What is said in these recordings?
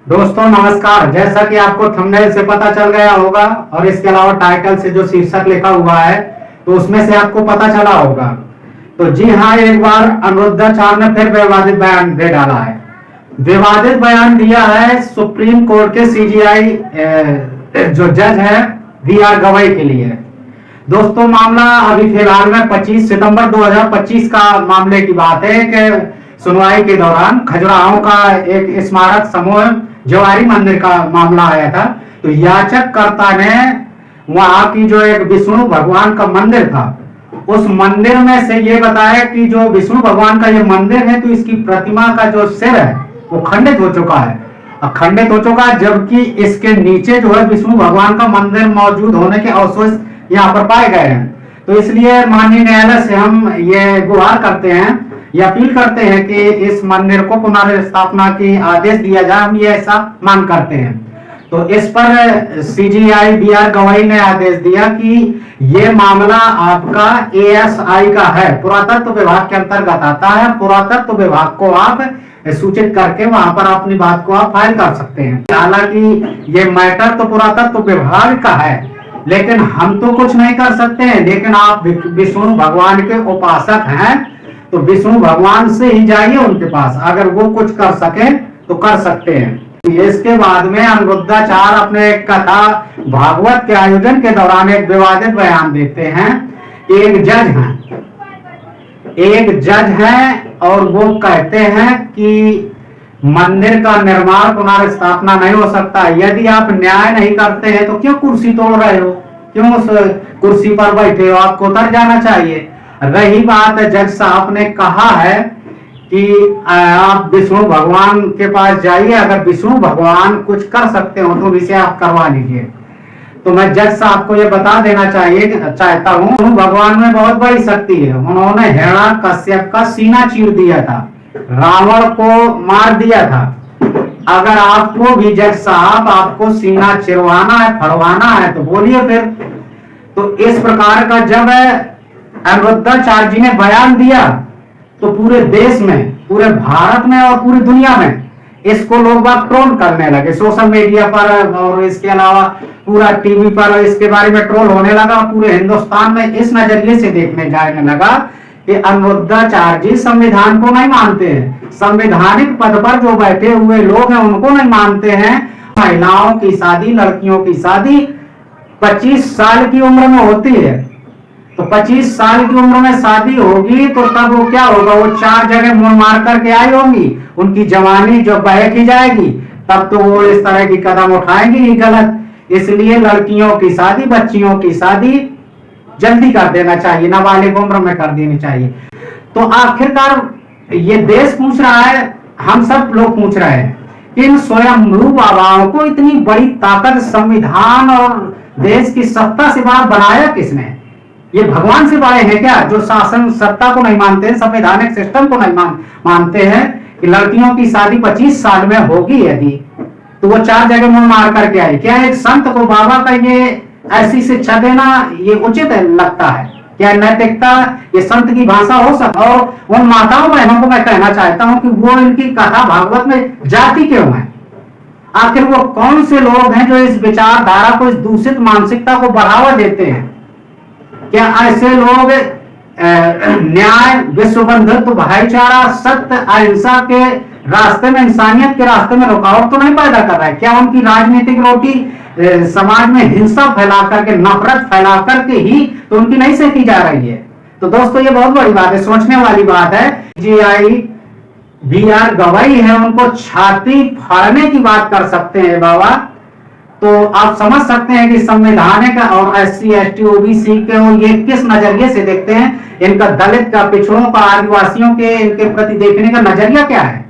दोस्तों नमस्कार। जैसा कि आपको थंबनेल से पता चल गया होगा और इसके अलावा टाइटल से जो शीर्षक लिखा हुआ है तो उसमें से आपको पता चला होगा। तो जी हाँ, एक बार अनिरुद्धाचार्य ने फिर विवादित बयान दे डाला है। विवादित बयान दिया है सुप्रीम कोर्ट के सीजीआई जो जज है VR गवई के लिए। दोस्तों मामला अभी फिलहाल में 25 सितंबर 2025 का मामले की बात है कि सुनवाई के दौरान खजुराहो का एक स्मारक समूह जवारी मंदिर का मामला आया था। तो याचककर्ता ने वहां की जो एक विष्णु भगवान का मंदिर था उस मंदिर में से ये बताया कि जो विष्णु भगवान का ये मंदिर है तो इसकी प्रतिमा का जो सिर है वो खंडित हो चुका है। खंडित हो चुका है, जबकि इसके नीचे जो है विष्णु भगवान का मंदिर मौजूद होने के अवशेष यहाँ पर पाए गए हैं। तो इसलिए माननीय न्यायालय से हम ये गुहार करते हैं या अपील करते हैं कि इस मंदिर को पुनर्स्थापना की आदेश दिया जाए। हम ये ऐसा मांग करते हैं। तो इस पर सीजीआई VR गवई ने आदेश दिया कि ये मामला आपका ASI का है, पुरातत्व विभाग के अंतर्गत आता है। पुरातत्व विभाग को आप सूचित करके वहां पर अपनी बात को आप फाइल कर सकते हैं। हालांकि ये मैटर तो पुरातत्व विभाग का है लेकिन हम तो कुछ नहीं कर सकते हैं। लेकिन आप विष्णु भगवान के उपासक हैं तो विष्णु भगवान से ही जाइए उनके पास, अगर वो कुछ कर सके तो कर सकते हैं। इसके बाद में अनिरुद्धाचार्य अपने कथा भागवत के आयोजन के दौरान एक विवादित बयान देते हैं। एक जज है और वो कहते हैं कि मंदिर का निर्माण पुनर्स्थापना नहीं हो सकता। यदि आप न्याय नहीं करते हैं तो क्यों कुर्सी तोड़ रहे हो, क्यों उस कुर्सी पर बैठे हो, आपको उतर जाना चाहिए। रही बात जज साहब ने कहा है कि आप विष्णु भगवान के पास जाइए, अगर विष्णु भगवान कुछ कर सकते हो तो इसे आप करवा लीजिए। तो मैं जज साहब को ये बता देना चाहता हूँ, विष्णु भगवान में बहुत बड़ी शक्ति है। उन्होंने हिरण्यकश्यप का सीना चीर दिया था, रावण को मार दिया था। अगर आपको भी जज साहब आपको सीना चिरवाना है, फड़वाना है तो बोलिए फिर। तो इस प्रकार का जब अनिरुद्धाचार्य जी ने बयान दिया तो पूरे देश में, पूरे भारत में और पूरी दुनिया में इसको लोग बात ट्रोल करने लगे। सोशल मीडिया पर और इसके अलावा पूरा टीवी पर इसके बारे में ट्रोल होने लगा। पूरे हिंदुस्तान में इस नजरिए से देखने जाने लगा कि अनिरुद्धाचार्य जी संविधान को नहीं मानते हैं, संवैधानिक पद पर जो बैठे हुए लोग हैं उनको नहीं मानते हैं। महिलाओं की शादी, लड़कियों की शादी 25 साल की उम्र में होती है। तो 25 साल की उम्र में शादी होगी तो तब वो क्या होगा, वो 4 जगह मुंह मार करके आई होंगी, उनकी जवानी जो बहक ही जाएगी, तब तो वो इस तरह की कदम उठाएंगी ही गलत। इसलिए लड़कियों की शादी, बच्चियों की शादी जल्दी कर देना चाहिए, नाबालिग उम्र में कर देनी चाहिए। तो आखिरकार ये देश पूछ रहा है, हम सब लोग पूछ रहे हैं कि इन स्वयंभू बाबाओं को इतनी बड़ी ताकत संविधान और देश की सत्ता से बाहर बनाया किसने? ये भगवान से बड़े हैं क्या, जो शासन सत्ता को नहीं मानते हैं, संवैधानिक सिस्टम को नहीं मानते हैं कि लड़कियों की शादी 25 साल में होगी यदि तो वो 4 जगह मुंह मार करके आई। क्या एक संत को बाबा का ये ऐसी शिक्षा देना ये उचित लगता है? क्या नैतिकता ये संत की भाषा हो सकता? और उन माताओं बहनों को मैं कहना चाहता हूं कि वो इनकी कथा भागवत में जाती क्यों है? आखिर वो कौन से लोग हैं जो इस विचारधारा को, इस दूषित मानसिकता को बढ़ावा देते हैं? क्या ऐसे लोग न्याय, विश्व बंधुत्व, भाईचारा, सत्य, अहिंसा के रास्ते में, इंसानियत के रास्ते में रुकावट तो नहीं पैदा कर रहा है? क्या उनकी राजनीतिक रोटी समाज में हिंसा फैला करके, नफरत फैला करके ही तो उनकी नहीं सेकी जा रही है? तो दोस्तों ये बहुत बड़ी बात है, सोचने वाली बात है। सीजीआई VR गवई है, उनको छाती फाड़ने की बात कर सकते हैं बाबा। तो आप समझ सकते हैं कि संवैधानिक और SC ST OBC के ये किस नजरिए से देखते हैं। इनका दलित का, पिछड़ों का, आदिवासियों के इनके प्रति देखने का नजरिया क्या है?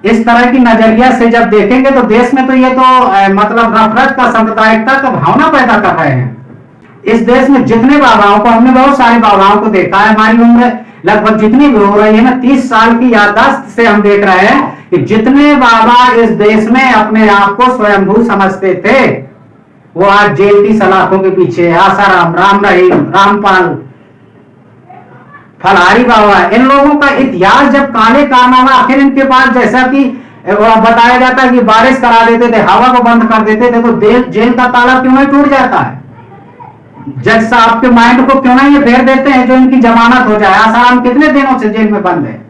इस तरह की नजरिया से जब देखेंगे तो देश में तो ये तो मतलब नफरत का, सांप्रदायिकता का भावना पैदा कर रहे हैं। इस देश में जितने बाबाओं को, हमने बहुत सारे बाबाओं को देखा है, हमारी उम्र लगभग जितनी भी हो रही है ना, 30 साल की याददाश्त से हम देख रहे हैं कि जितने बाबा इस देश में अपने आप को स्वयंभू समझते थे वो आज जेल की सलाखों के पीछे, आसाराम, राम रहीम, रामपाल, फलहारी बाबा, इन लोगों का इतिहास जब काले कारनामा, आखिर इनके पास जैसा कि बताया जाता है कि बारिश करा देते थे, हवा को बंद कर देते थे, तो जेल का ताला क्यों नहीं टूट जाता है? जज साहब के माइंड को क्यों नहीं ये फेर देते हैं जो इनकी जमानत हो जाए? आसाराम कितने दिनों से जेल में बंद है।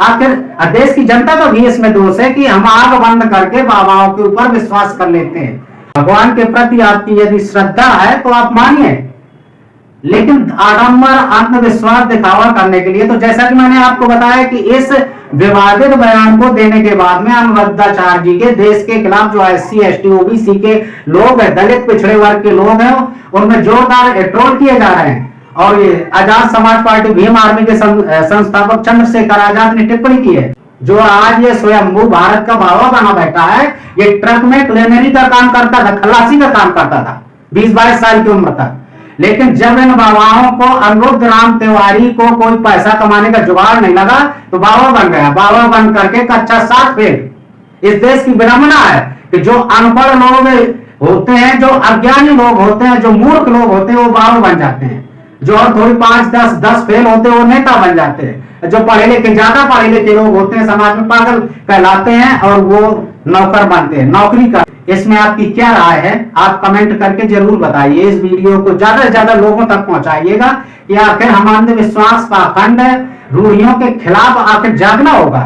आखिर देश की जनता का भी इसमें दोष है कि हम आंख बंद करके बाबाओं के ऊपर विश्वास कर लेते हैं। भगवान के प्रति आपकी यदि श्रद्धा है तो आप मानिए, लेकिन आडंबर आत्मविश्वास दिखावा करने के लिए, तो जैसा कि मैंने आपको बताया कि इस विवादित बयान को देने के बाद में अनुराधाचार्य जी के देश के खिलाफ जो SC ST OBC के लोग हैं, दलित पिछड़े वर्ग के लोग हैं, उनमें जोरदार ट्रोल किए जा रहे हैं। और ये आजाद समाज पार्टी भीम आर्मी के संस्थापक चंद्रशेखर आजाद ने टिप्पणी की है, जो आज ये स्वयंभू भारत का बाबा बना बैठा है, ये ट्रक में क्लीनरी का काम करता था, खलासी का काम करता था 20-22 साल की उम्र तक। लेकिन जब इन बाबाओं को, अनिरुद्ध राम तिवारी को कोई पैसा कमाने का जुगाड़ नहीं लगा तो बाबा बन गया। बाबा बन करके कच्चा 7 फेल। इस देश की विडंबना है कि जो अनपढ़ लोग होते हैं, जो अज्ञानी लोग होते हैं, जो मूर्ख लोग होते हैं, वो बाबा बन जाते हैं। जो और थोड़ी 5-10 फेल होते हैं वो नेता बन जाते हैं। जो पढ़े लिखे, ज्यादा पढ़े लिखे लोग होते हैं, समाज में पागल कहलाते हैं और वो नौकर बनते हैं, नौकरी कर। इसमें आपकी क्या राय है? आप कमेंट करके जरूर बताइए। इस वीडियो को ज्यादा से ज्यादा लोगों तक पहुंचाइएगा कि आखिर हम अंधविश्वास, पाखंड, रूढ़ियों के खिलाफ आखिर जागना होगा।